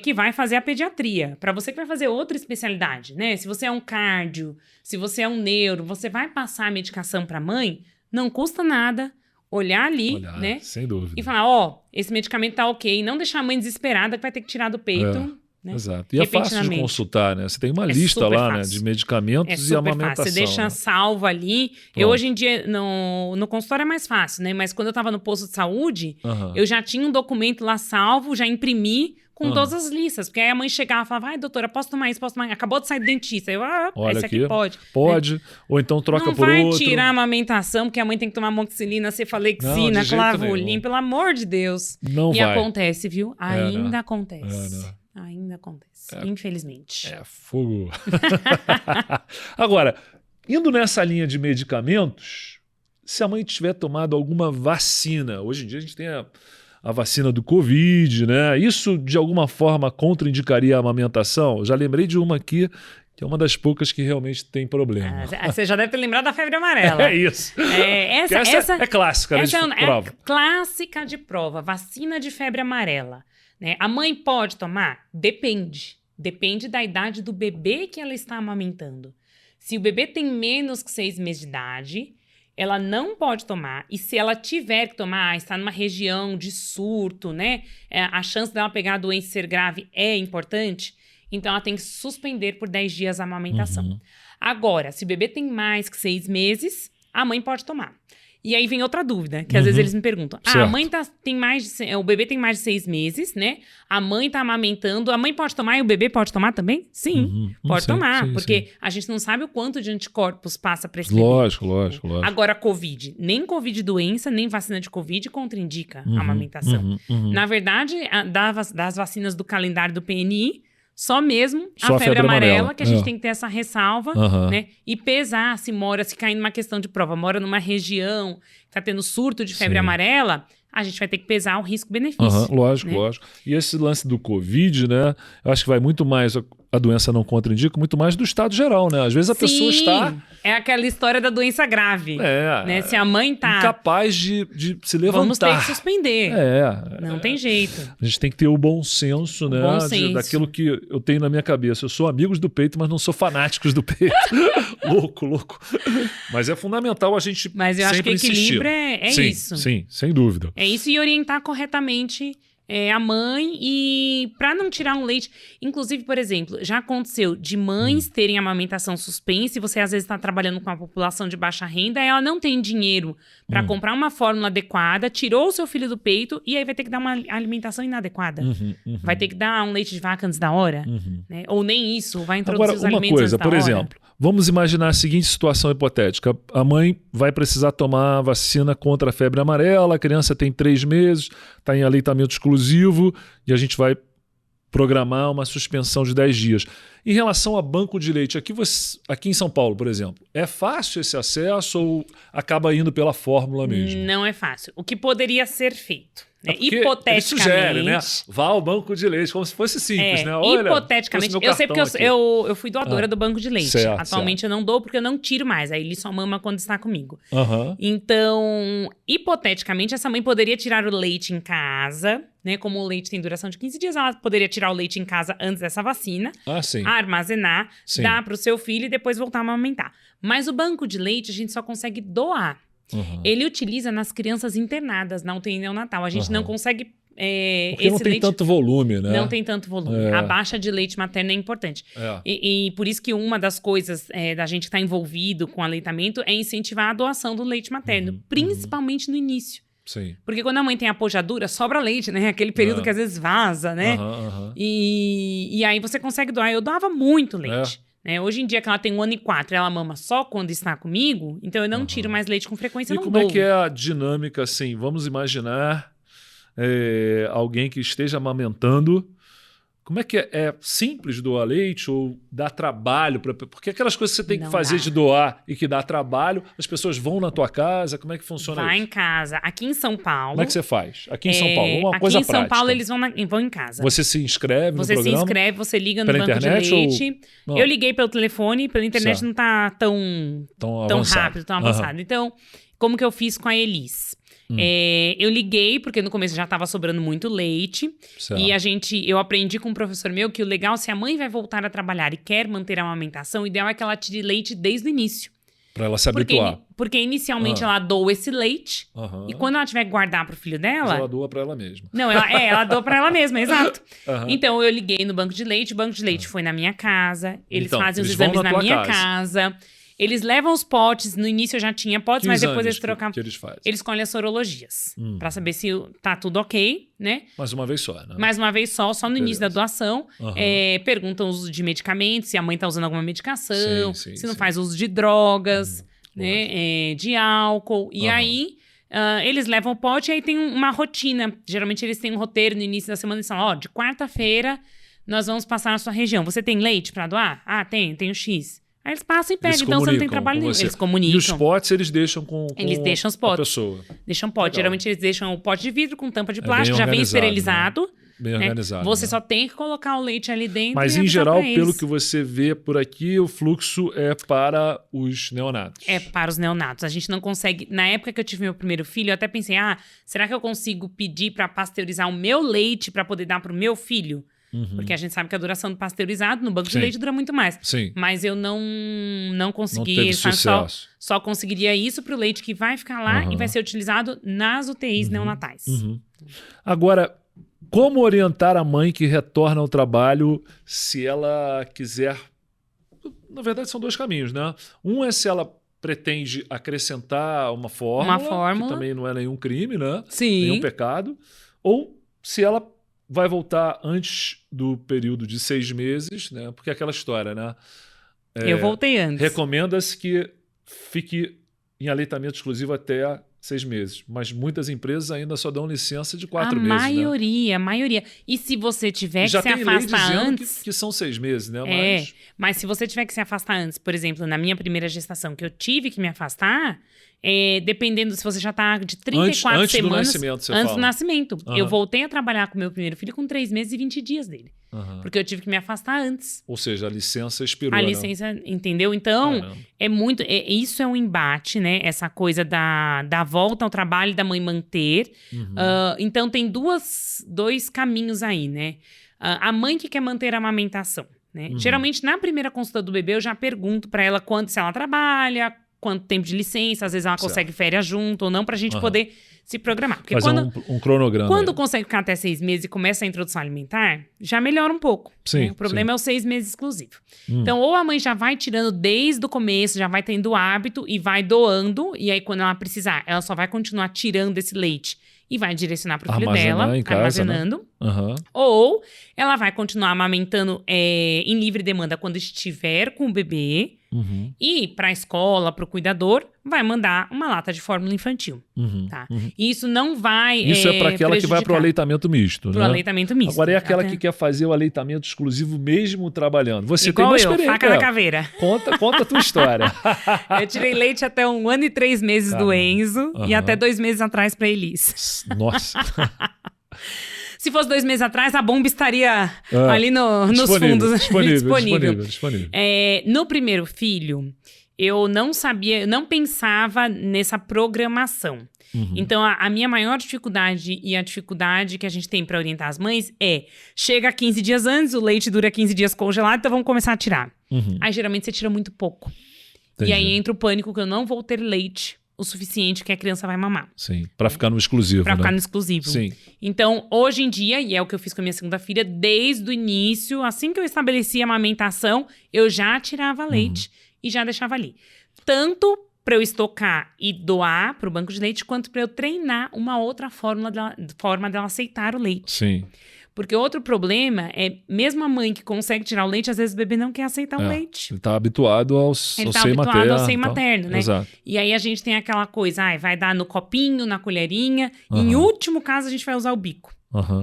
S2: que vai fazer a pediatria, para você que vai fazer outra especialidade, né? Se você é um cardio, se você é um neuro, você vai passar a medicação para a mãe, não custa nada olhar ali, né?
S1: Sem dúvida.
S2: E falar, esse medicamento tá ok, e não deixar a mãe desesperada que vai ter que tirar do peito. Né?
S1: Exato. E é fácil de consultar, né? Você tem uma lista lá, né? De medicamentos e amamentação.
S2: Você deixa salvo ali. Eu, hoje em dia, no consultório é mais fácil, né? Mas quando eu tava no posto de saúde, eu já tinha um documento lá salvo, já imprimi com todas as listas. Porque aí a mãe chegava e falava, ai, doutora, posso tomar isso, posso tomar isso. Acabou de sair do dentista. Eu, esse aqui pode.
S1: Pode. Né? Ou então troca por outro.
S2: Não vai tirar a amamentação, porque a mãe tem que tomar amoxicilina, cefalexina, clavulim, pelo amor de Deus.
S1: Não vai.
S2: E acontece, viu? Ainda acontece. Ainda acontece, infelizmente.
S1: Fogo. Agora, indo nessa linha de medicamentos, se a mãe tiver tomado alguma vacina, hoje em dia a gente tem a vacina do Covid, né? Isso de alguma forma contraindicaria a amamentação? Já lembrei de uma aqui, que é uma das poucas que realmente tem problema.
S2: Você já deve ter lembrado da febre amarela.
S1: É isso. Essa é clássica, né?
S2: Essa é clássica de prova, vacina de febre amarela. Né? A mãe pode tomar? Depende. Depende da idade do bebê que ela está amamentando. Se o bebê tem menos que 6 meses de idade, ela não pode tomar. E se ela tiver que tomar, está numa região de surto, né? A chance dela pegar a doença e ser grave é importante. Então, ela tem que suspender por 10 dias a amamentação. Agora, se o bebê tem mais que 6 meses, a mãe pode tomar. E aí vem outra dúvida, que às vezes eles me perguntam. A mãe o bebê tem mais de 6 meses, né? A mãe tá amamentando, a mãe pode tomar e o bebê pode tomar também? Sim, pode tomar, porque a gente não sabe o quanto de anticorpos passa para esse bebê.
S1: Lógico.
S2: Agora, Covid, nem Covid doença, nem vacina de Covid contraindica a amamentação. Na verdade, das vacinas do calendário do PNI, só mesmo a febre amarela, que a gente tem que ter essa ressalva, né? E pesar se cair numa questão de prova, mora numa região que tá tendo surto de febre amarela, a gente vai ter que pesar o risco-benefício.
S1: Lógico. E esse lance do Covid, né? Eu acho que vai muito mais, a doença não contraindica, muito mais do estado geral, né? Às vezes a pessoa está...
S2: É aquela história da doença grave. Né? Se a mãe tá...
S1: incapaz de se levantar.
S2: Vamos ter que suspender. Não tem jeito.
S1: A gente tem que ter o bom senso, né? Daquilo que eu tenho na minha cabeça. Eu sou amigos do peito, mas não sou fanáticos do peito. louco. Mas é fundamental a gente
S2: Mas eu acho que equilíbrio é isso.
S1: Sim, sem dúvida.
S2: É isso, e orientar corretamente a mãe, e para não tirar um leite. Inclusive, por exemplo, já aconteceu de mães terem amamentação suspensa, e você às vezes está trabalhando com uma população de baixa renda, ela não tem dinheiro para comprar uma fórmula adequada, tirou o seu filho do peito e aí vai ter que dar uma alimentação inadequada. Vai ter que dar um leite de vaca antes da hora, né? Ou nem isso, vai introduzir os alimentos antes da hora.
S1: Agora, uma coisa, por exemplo, vamos imaginar a seguinte situação hipotética. A mãe vai precisar tomar vacina contra a febre amarela, a criança tem 3 meses, está em aleitamento exclusivo e a gente vai programar uma suspensão de 10 dias. Em relação a banco de leite, aqui em São Paulo, por exemplo, é fácil esse acesso ou acaba indo pela fórmula mesmo?
S2: Não é fácil. O que poderia ser feito? Né?
S1: Hipoteticamente, ele sugere, né? Vá ao banco de leite, como se fosse simples, né? Olha,
S2: hipoteticamente, eu sei porque eu fui doadora do banco de leite. Atualmente eu não dou porque eu não tiro mais. Aí ele só mama quando está comigo. Então, hipoteticamente, essa mãe poderia tirar o leite em casa, né? Como o leite tem duração de 15 dias, ela poderia tirar o leite em casa antes dessa vacina,
S1: sim.
S2: armazenar,
S1: Sim.
S2: dar para o seu filho e depois voltar a amamentar. Mas o banco de leite a gente só consegue doar. Ele utiliza nas crianças internadas na UTI neonatal. A gente não consegue...
S1: Porque
S2: esse
S1: não tem
S2: leite
S1: tanto volume, né?
S2: Não tem tanto volume. A baixa de leite materno é importante. E por isso que uma das coisas da gente estar envolvido com aleitamento é incentivar a doação do leite materno, principalmente no início.
S1: Sim.
S2: Porque quando a mãe tem apojadura, sobra leite, né? Aquele período que às vezes vaza, né? E aí você consegue doar. Eu doava muito leite. Né? Hoje em dia que ela tem 1 ano e 4, ela mama só quando está comigo, então eu não tiro mais leite com frequência.
S1: E como é que é a dinâmica assim? Vamos imaginar alguém que esteja amamentando. Como é que é simples doar leite ou dá trabalho? Porque aquelas coisas que você tem que fazer de doar e que dá trabalho, as pessoas vão na tua casa, como é que funciona isso?
S2: Vai em casa. Aqui em São Paulo...
S1: Como é que você faz? Aqui em São Paulo, uma coisa prática.
S2: Aqui em São Paulo eles vão em casa.
S1: Você se inscreve no programa?
S2: Você se inscreve, você liga no
S1: pela
S2: banco
S1: internet,
S2: de leite. Eu liguei pelo telefone, pela internet não tá tão rápido, tão avançado. Então, como que eu fiz com a Elis? Eu liguei, porque no começo já estava sobrando muito leite. Certo. E eu aprendi com um professor meu que o legal, se a mãe vai voltar a trabalhar e quer manter a amamentação, o ideal é que ela tire leite desde o início.
S1: Pra ela se habituar.
S2: Porque inicialmente ela doa esse leite, e quando ela tiver que guardar pro filho dela...
S1: Mas ela doa pra ela mesma.
S2: Não, ela doa pra ela mesma, exato. Então eu liguei no banco de leite, o banco de leite foi na minha casa, eles fazem os exames na minha casa. Eles levam os potes, no início eu já tinha potes, mas depois eles trocam.
S1: Que eles fazem?
S2: Eles escolhem as sorologias, pra saber se tá tudo ok, né?
S1: Mais uma vez só, né?
S2: Mais uma vez só no início da doação. Perguntam o uso de medicamentos, se a mãe tá usando alguma medicação, se não faz uso de drogas, né? De álcool. E aí, eles levam o pote e aí tem uma rotina. Geralmente eles têm um roteiro no início da semana e falam, de quarta-feira nós vamos passar na sua região. Você tem leite pra doar? Ah, tenho X. Aí eles passam e pegam, então você não tem trabalho nenhum. Eles comunicam.
S1: E os potes eles deixam com
S2: deixam os potes.
S1: A pessoa.
S2: Deixam pote. Geralmente eles deixam o pote de vidro com tampa de plástico, já vem esterilizado.
S1: Né? Bem organizado.
S2: Você só tem que colocar o leite ali dentro.
S1: Mas em geral, pelo que você vê por aqui, o fluxo é para os neonatos.
S2: É para os neonatos. A gente não consegue... Na época que eu tive meu primeiro filho, eu até pensei, será que eu consigo pedir para pasteurizar o meu leite para poder dar para o meu filho? Porque a gente sabe que a duração do pasteurizado no banco de leite dura muito mais. Mas eu não consegui.
S1: Não teve sucesso.
S2: Só conseguiria isso para o leite que vai ficar lá e vai ser utilizado nas UTIs neonatais.
S1: Agora, como orientar a mãe que retorna ao trabalho se ela quiser... Na verdade, são 2 caminhos, né? Um é se ela pretende acrescentar uma fórmula, que também não é nenhum crime, né? Nenhum pecado. Ou se ela... vai voltar antes do período de 6 meses, né? Porque é aquela história, né?
S2: Eu voltei antes.
S1: Recomenda-se que fique em aleitamento exclusivo até 6 meses. Mas muitas empresas ainda só dão licença de 4 meses,
S2: A maioria. E se você tiver que se afastar antes...
S1: que são 6 meses, né?
S2: Mas se você tiver que se afastar antes, por exemplo, na minha primeira gestação, que eu tive que me afastar... dependendo se você já tá de 34
S1: antes
S2: semanas...
S1: do nascimento, você
S2: antes
S1: fala.
S2: do nascimento. Eu voltei a trabalhar com meu primeiro filho com 3 meses e 20 dias dele. Porque eu tive que me afastar antes.
S1: Ou seja, a licença expirou,
S2: A licença, entendeu? Então, isso é um embate, né? Essa coisa da volta ao trabalho, da mãe manter. Então, tem 2 caminhos aí, né? A mãe que quer manter a amamentação, né? Geralmente, na primeira consulta do bebê, eu já pergunto pra ela se ela trabalha... quanto tempo de licença, às vezes ela consegue férias junto ou não, pra gente poder se programar. Porque
S1: fazer um cronograma.
S2: Quando consegue ficar até 6 meses e começa a introdução alimentar, já melhora um pouco. Né? O problema é os 6 meses exclusivo. Então, ou a mãe já vai tirando desde o começo, já vai tendo hábito e vai doando, e aí quando ela precisar, ela só vai continuar tirando esse leite e vai direcionar pro filho dela, armazenando. Ou ela vai continuar amamentando em livre demanda quando estiver com o bebê, e para a escola, para o cuidador, vai mandar uma lata de fórmula infantil. Tá? E isso não vai
S1: Isso é para aquela que vai para o aleitamento misto.
S2: Para o aleitamento misto.
S1: Agora é aquela que quer fazer o aleitamento exclusivo mesmo trabalhando. Você
S2: igual
S1: tem uma
S2: eu,
S1: experiência.
S2: Faca na caveira.
S1: Conta a tua história.
S2: Eu tirei leite até 1 ano e 3 meses do Enzo e até 2 meses atrás para Elis.
S1: Nossa.
S2: Se fosse 2 meses atrás, a bomba estaria ali nos fundos.
S1: Disponível.
S2: No primeiro filho, eu não sabia, não pensava nessa programação. Então, a minha maior dificuldade e a dificuldade que a gente tem para orientar as mães chega 15 dias antes, o leite dura 15 dias congelado, então vamos começar a tirar. Aí, geralmente, você tira muito pouco. Entendi. E aí entra o pânico que eu não vou ter leite o suficiente que a criança vai mamar.
S1: Sim, para ficar no exclusivo,
S2: Para ficar no exclusivo.
S1: Sim.
S2: Então, hoje em dia, e é o que eu fiz com a minha segunda filha, desde o início, assim que eu estabeleci a amamentação, eu já tirava leite e já deixava ali. Tanto para eu estocar e doar para o banco de leite, quanto para eu treinar uma outra forma dela aceitar o leite.
S1: Sim.
S2: Porque outro problema é, mesmo a mãe que consegue tirar o leite, às vezes o bebê não quer aceitar o leite.
S1: Ele está habituado ao seio materno.
S2: Né?
S1: Exato.
S2: E aí a gente tem aquela coisa, vai dar no copinho, na colherinha. Em último caso, a gente vai usar o bico.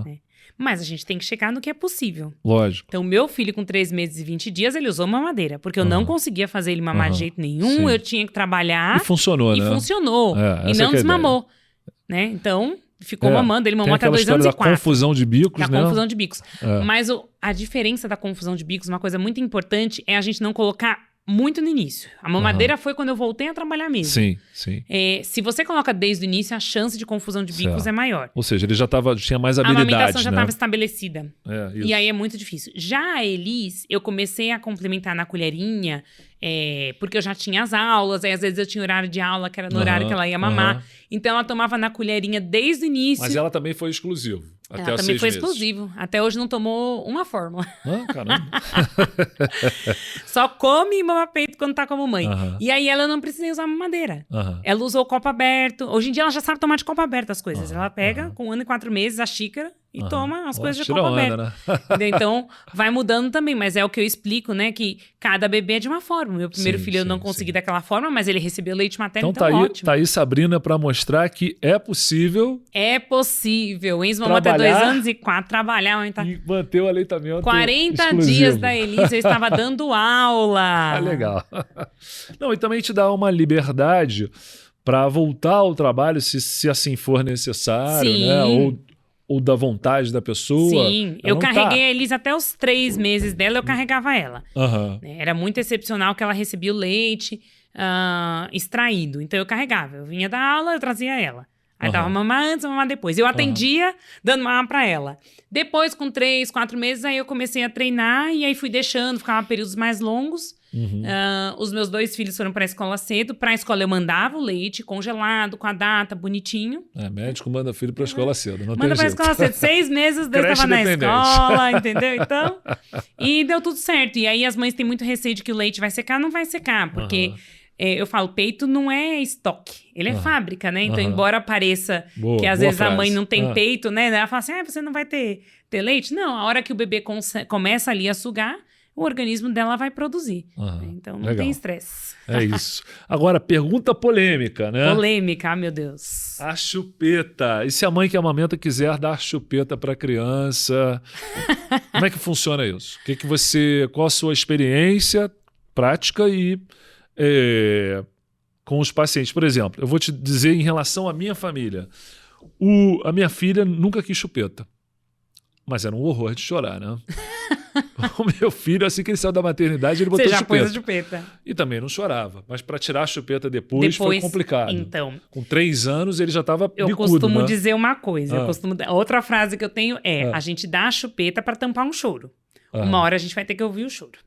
S2: Né? Mas a gente tem que chegar no que é possível.
S1: Lógico.
S2: Então, meu filho, com 3 meses e 20 dias, ele usou mamadeira. Porque eu não conseguia fazer ele mamar de jeito nenhum. Sim. Eu tinha que trabalhar.
S1: E funcionou, né?
S2: E funcionou. E não desmamou. Né? Então, ficou mamando. Ele mamou até 2 anos e 4.
S1: Confusão de bicos, né?
S2: Confusão de bicos. Mas a diferença da confusão de bicos, uma coisa muito importante, é a gente não colocar muito no início. A mamadeira foi quando eu voltei a trabalhar mesmo.
S1: Sim.
S2: Se você coloca desde o início, a chance de confusão de bicos é maior.
S1: Ou seja, ele já tinha mais habilidade,
S2: a amamentação já estava estabelecida.
S1: Isso.
S2: E aí é muito difícil. Já a Elis, eu comecei a complementar na colherinha, porque eu já tinha as aulas, aí às vezes eu tinha horário de aula, que era no horário que ela ia mamar. Então ela tomava na colherinha desde o início.
S1: Mas ela também foi exclusivo. Até
S2: ela também foi exclusivo. Até hoje não tomou uma fórmula.
S1: Caramba.
S2: Só come e mama peito quando tá como mãe. E aí ela não precisa usar mamadeira. Ela usou o copo aberto. Hoje em dia ela já sabe tomar de copo aberto as coisas. Ela pega com 1 ano e 4 meses a xícara e toma as coisas de copo aberto. Né? Então vai mudando também. Mas é o que eu explico, né? Que cada bebê é de uma forma. Meu primeiro filho eu não consegui daquela forma, mas ele recebeu leite materno, então ótimo.
S1: Tá aí, Sabrina, para mostrar que é possível.
S2: É possível. Enzo mamou até 2 anos e 4 trabalhar.
S1: E manter o aleitamento
S2: 40
S1: exclusivo.
S2: Dias da Elisa, eu estava dando aula.
S1: Legal. Não, e também te dá uma liberdade para voltar ao trabalho se assim for necessário, né? Ou da vontade da pessoa.
S2: Sim, eu carreguei a Elisa até os 3 meses dela, eu carregava ela. Era muito excepcional que ela recebia o leite extraído. Então eu carregava. Eu vinha da aula, eu trazia ela. Aí dava mamar antes, mamar depois. Eu atendia dando mamar pra ela. Depois, com 3, 4 meses, aí eu comecei a treinar e aí fui deixando, ficava períodos mais longos. Os meus 2 filhos foram pra escola cedo. Pra escola eu mandava o leite congelado, com a data, bonitinho.
S1: Médico manda filho pra escola cedo, não
S2: manda
S1: tem
S2: pra
S1: jeito.
S2: escola cedo. 6 meses, Deus tava na escola, entendeu? Então, e deu tudo certo. E aí as mães têm muito receio de que o leite vai secar. Não vai secar, porque... eu falo, peito não é estoque, ele é fábrica, né? Então, embora pareça que às vezes a mãe não tem peito, né? Ela fala assim, você não vai ter leite? Não, a hora que o bebê começa ali a sugar, o organismo dela vai produzir. Então, não tem estresse.
S1: É isso. Agora, pergunta polêmica, né?
S2: Polêmica, meu Deus.
S1: A chupeta. E se a mãe que amamenta quiser dar chupeta para a criança? Como é que funciona isso? Qual a sua experiência prática e... com os pacientes. Por exemplo, eu vou te dizer em relação à minha família. A minha filha nunca quis chupeta. Mas era um horror de chorar, né? O meu filho, assim que ele saiu da maternidade, ele botou chupeta.
S2: Você já pôs a chupeta.
S1: E também não chorava. Mas para tirar a chupeta depois foi complicado.
S2: Então,
S1: com 3 anos ele já estava bicudo,
S2: eu costumo
S1: né?
S2: dizer uma coisa. Outra frase que eu tenho a gente dá a chupeta para tampar um choro. Uma hora a gente vai ter que ouvir o choro.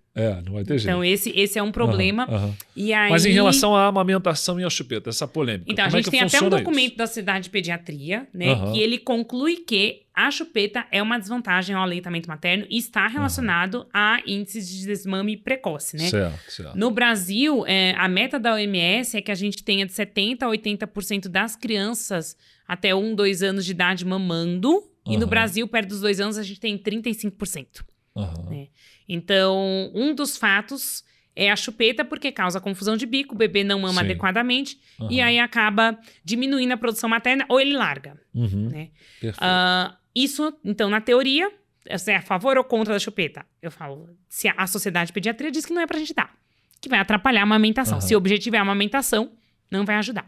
S1: Não vai ter jeito.
S2: Então, esse é um problema. E aí...
S1: Mas em relação à amamentação e à chupeta, essa polêmica.
S2: Então, a gente tem até um documento da Sociedade de Pediatria, né? Que ele conclui que a chupeta é uma desvantagem ao aleitamento materno e está relacionado a índices de desmame precoce, né?
S1: Certo.
S2: No Brasil, a meta da OMS é que a gente tenha de 70% a 80% das crianças até 1, 2 anos de idade mamando. E no Brasil, perto dos 2 anos, a gente tem 35%. Né? Então, um dos fatos é a chupeta, porque causa confusão de bico, o bebê não mama adequadamente, e aí acaba diminuindo a produção materna, ou ele larga. Né? Isso, então, na teoria, você é a favor ou contra da chupeta? Eu falo, se a Sociedade de Pediatria diz que não é pra gente dar, que vai atrapalhar a amamentação. Se o objetivo é a amamentação, não vai ajudar.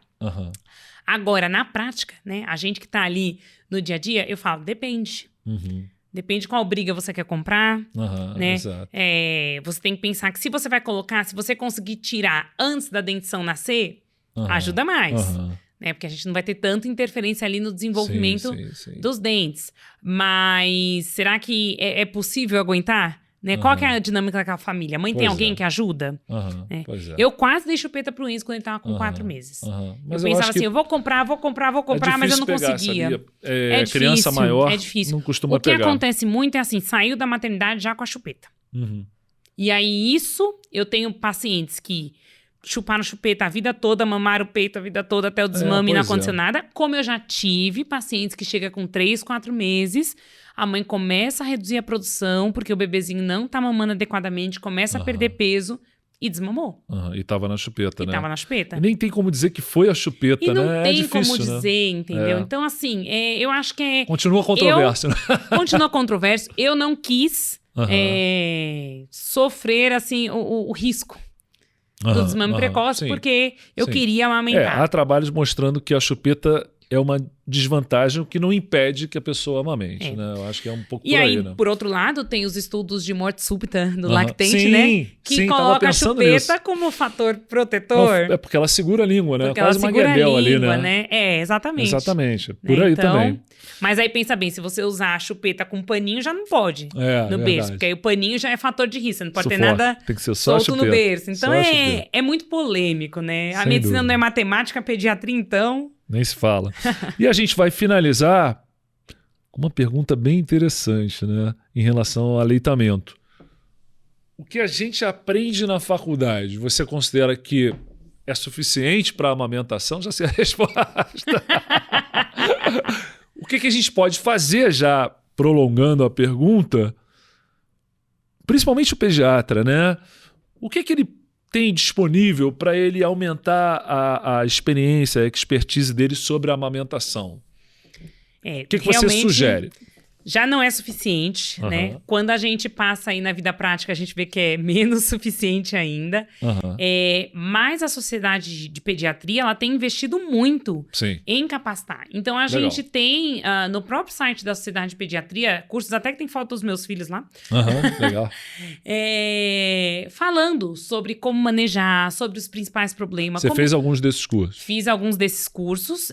S2: Agora, na prática, né? A gente que tá ali no dia a dia, eu falo, depende. Depende qual briga você quer comprar, né?
S1: Exato.
S2: Você tem que pensar que se você vai colocar, se você conseguir tirar antes da dentição nascer, ajuda mais. Né? Porque a gente não vai ter tanta interferência ali no desenvolvimento dos dentes. Mas será que é possível aguentar? Né? Qual que é a dinâmica daquela família? A mãe tem alguém que ajuda?
S1: Pois é.
S2: Eu quase dei chupeta pro Enzo quando ele tava com 4 meses.
S1: Mas
S2: eu pensava assim, eu vou comprar, mas eu não conseguia.
S1: É criança maior,
S2: é difícil.
S1: Não costuma
S2: pegar. O que
S1: pegar.
S2: acontece muito é assim, saiu da maternidade já com a chupeta. E aí eu tenho pacientes que chuparam chupeta a vida toda, mamaram o peito a vida toda até o desmame e não aconteceu nada. Como eu já tive pacientes que chegam com 3, 4 meses, a mãe começa a reduzir a produção porque o bebezinho não tá mamando adequadamente, começa a perder peso e desmamou.
S1: E tava na chupeta, né?
S2: E tava na chupeta.
S1: E nem tem como dizer que foi a chupeta,
S2: e não
S1: né?
S2: tem
S1: difícil,
S2: como dizer, entendeu? Então, assim, eu acho que é...
S1: Continua controverso, né?
S2: Continua controverso. Eu não quis sofrer, assim, o risco do desmame precoce, porque eu queria amamentar.
S1: Há trabalhos mostrando que a chupeta é uma desvantagem, o que não impede que a pessoa amamente, né? Eu acho que é um pouco por aí, né?
S2: Por outro lado, tem os estudos de morte súbita do lactente, né? Que coloca a chupeta como fator protetor.
S1: É porque ela segura a língua, né?
S2: Porque
S1: quase
S2: ela
S1: uma
S2: segura
S1: guedel
S2: a língua,
S1: ali, né?
S2: Exatamente.
S1: Exatamente. Por aí também.
S2: Mas aí pensa bem, se você usar a chupeta com paninho, já não pode no berço. Porque aí o paninho já é fator de risco, não pode ter nada
S1: tem que ser só
S2: solto no berço. Então é muito polêmico, né? A medicina não é matemática, a pediatria, então...
S1: Nem se fala. E a gente vai finalizar com uma pergunta bem interessante, né? Em relação ao aleitamento. O que a gente aprende na faculdade, você considera que é suficiente para a amamentação? Já sei a resposta. O que a gente pode fazer, já prolongando a pergunta, principalmente o pediatra, né? O que ele tem disponível para ele aumentar a experiência, a expertise dele sobre a amamentação? O que você sugere?
S2: Já não é suficiente, né? Quando a gente passa aí na vida prática, a gente vê que é menos suficiente ainda. Mas a Sociedade de Pediatria, ela tem investido muito em capacitar. Então, a gente tem, no próprio site da Sociedade de Pediatria, cursos até que tem foto dos meus filhos lá.
S1: Legal.
S2: Falando sobre como manejar, sobre os principais problemas.
S1: Você fez alguns desses cursos?
S2: Fiz alguns desses cursos.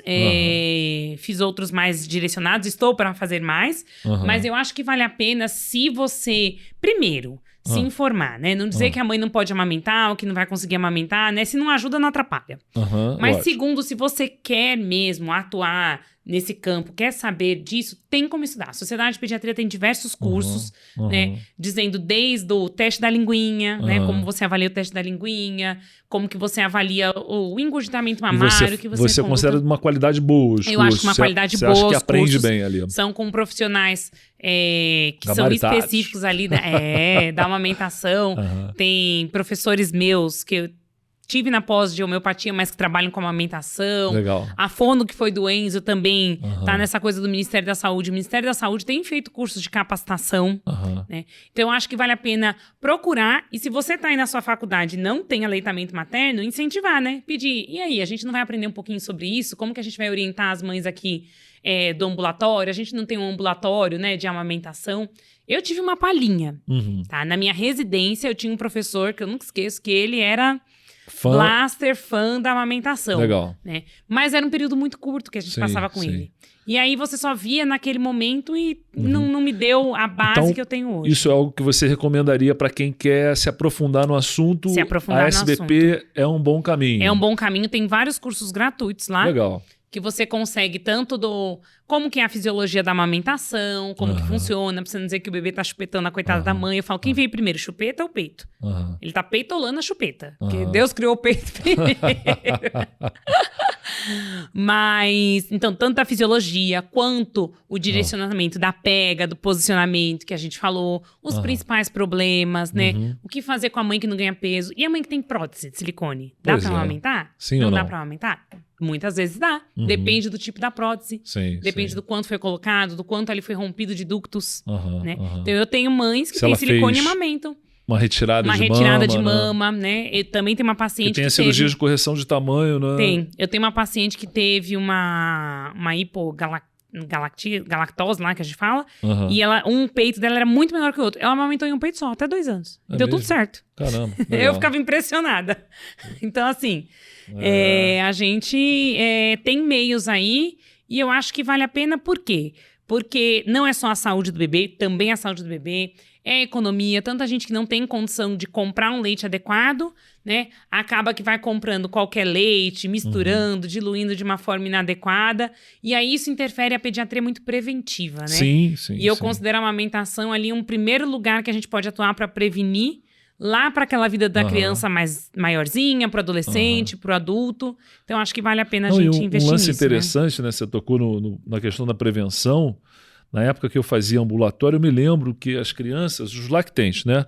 S2: Fiz outros mais direcionados. Estou para fazer mais. Mas eu acho que vale a pena se você, primeiro, se informar, né? Não dizer que a mãe não pode amamentar ou que não vai conseguir amamentar, né? Se não ajuda, não atrapalha. Mas segundo, se você quer mesmo atuar nesse campo, quer saber disso, tem como estudar. A Sociedade de Pediatria tem diversos cursos, né? Dizendo desde o teste da linguinha, né? Como você avalia o teste da linguinha, como que você avalia o engurgitamento mamário, que você
S1: considera de uma qualidade boa os cursos?
S2: Eu acho que uma qualidade boa.
S1: Você acha que aprende bem ali?
S2: São com profissionais que são específicos ali da amamentação. Tem professores meus que eu tive na pós de homeopatia, mas que trabalham com amamentação.
S1: Legal.
S2: A Fono, que foi do Enzo, também tá nessa coisa do Ministério da Saúde. O Ministério da Saúde tem feito cursos de capacitação. Né? Então, eu acho que vale a pena procurar. E se você tá aí na sua faculdade e não tem aleitamento materno, incentivar, né? Pedir. E aí, a gente não vai aprender um pouquinho sobre isso? Como que a gente vai orientar as mães aqui do ambulatório? A gente não tem um ambulatório, né, de amamentação. Eu tive uma palhinha, tá? Na minha residência, eu tinha um professor, que eu nunca esqueço, que ele era... Blaster, fã da amamentação.
S1: Legal.
S2: Né? Mas era um período muito curto que a gente passava com ele. E aí você só via naquele momento e não me deu a base que eu tenho hoje.
S1: Isso é algo que você recomendaria para quem quer se aprofundar no assunto? A SBP é um bom caminho.
S2: É um bom caminho. Tem vários cursos gratuitos lá.
S1: Legal.
S2: Que você consegue tanto como que é a fisiologia da amamentação, como que funciona, pra você não dizer que o bebê tá chupetando a coitada da mãe. Eu falo, quem veio primeiro, chupeta ou peito? Ele tá peitolando a chupeta, porque Deus criou o peito primeiro. Mas, então, tanto a fisiologia quanto o direcionamento da pega, do posicionamento que a gente falou, os principais problemas, né? O que fazer com a mãe que não ganha peso. E a mãe que tem prótese de silicone? Dá pra amamentar?
S1: Sim ou não?
S2: Dá pra amamentar? Muitas vezes dá. Depende do tipo da prótese. Depende do quanto foi colocado, do quanto ali foi rompido de ductos. Né? Então, eu tenho mães que têm silicone e amamentam.
S1: uma retirada
S2: de mama, né? E também tem uma paciente
S1: que tem a cirurgia de correção de tamanho, né?
S2: Tem. Eu tenho uma paciente que teve uma hipogalactose lá, que a gente fala, e um peito dela era muito menor que o outro. Ela amamentou em um peito só, até 2 anos. Deu tudo certo.
S1: Caramba.
S2: Eu ficava impressionada. Então, assim, a gente tem meios aí, e eu acho que vale a pena, por quê? Porque não é só a saúde do bebê, também a saúde do bebê, é a economia. Tanta gente que não tem condição de comprar um leite adequado, né? Acaba que vai comprando qualquer leite, misturando, diluindo de uma forma inadequada. E aí isso interfere, a pediatria é muito preventiva, né?
S1: Sim.
S2: E eu considero a amamentação ali um primeiro lugar que a gente pode atuar para prevenir lá para aquela vida da criança mais maiorzinha, para o adolescente, para o adulto. Então, acho que vale a pena a gente investir nisso.
S1: Um lance interessante, né? Você tocou na questão da prevenção. Na época que eu fazia ambulatório, eu me lembro que as crianças, os lactentes, né?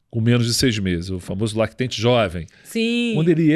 S1: Com menos de 6 meses, o famoso lactente jovem.
S2: Sim.
S1: Quando ele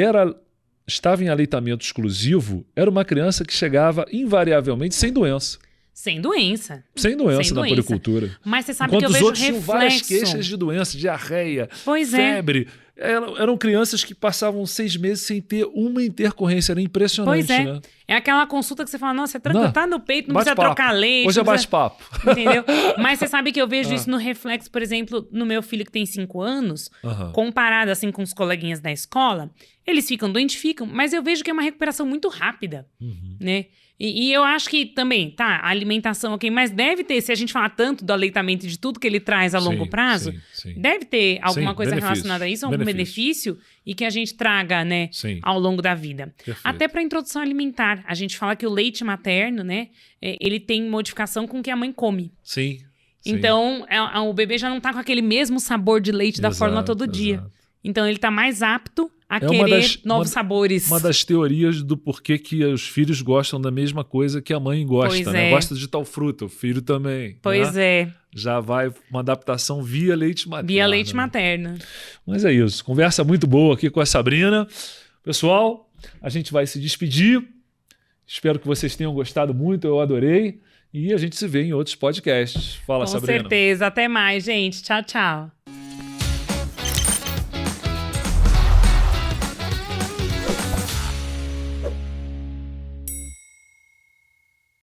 S1: estava em aleitamento exclusivo, era uma criança que chegava invariavelmente sem doença.
S2: Sem doença.
S1: Sem doença na puericultura.
S2: Mas você sabe
S1: Enquanto
S2: que eu vejo
S1: os outros tinham várias
S2: reflexo.
S1: queixas de doença, diarreia,
S2: Pois
S1: febre. Eram crianças que passavam 6 meses sem ter uma intercorrência. Era impressionante, né?
S2: É aquela consulta que você fala, nossa, é tranquilo, tá no peito, não precisa trocar leite.
S1: Hoje é bate-papo.
S2: Entendeu? Mas você sabe que eu vejo isso no reflexo, por exemplo, no meu filho que tem 5 anos, comparado assim com os coleguinhas da escola, eles ficam doentes, mas eu vejo que é uma recuperação muito rápida, né? E eu acho que também, a alimentação, ok, mas deve ter, se a gente falar tanto do aleitamento e de tudo que ele traz a longo prazo, deve ter alguma coisa relacionada a isso, algum benefício, e que a gente traga, né, ao longo da vida.
S1: Perfeito.
S2: Até para introdução alimentar. A gente fala que o leite materno, né, ele tem modificação com o que a mãe come.
S1: Sim.
S2: Então, o bebê já não tá com aquele mesmo sabor de leite da fórmula todo dia. Então, ele tá mais apto a querer novos sabores.
S1: Uma das teorias do porquê que os filhos gostam da mesma coisa que a mãe gosta, né? Gosta de tal fruta, o filho também.
S2: Pois é.
S1: Já vai uma adaptação via leite materno.
S2: Via leite materno.
S1: Mas é isso. Conversa muito boa aqui com a Sabrina. Pessoal, a gente vai se despedir. Espero que vocês tenham gostado muito, eu adorei. E a gente se vê em outros podcasts. Fala, Sabrina.
S2: Com certeza. Até mais, gente. Tchau, tchau.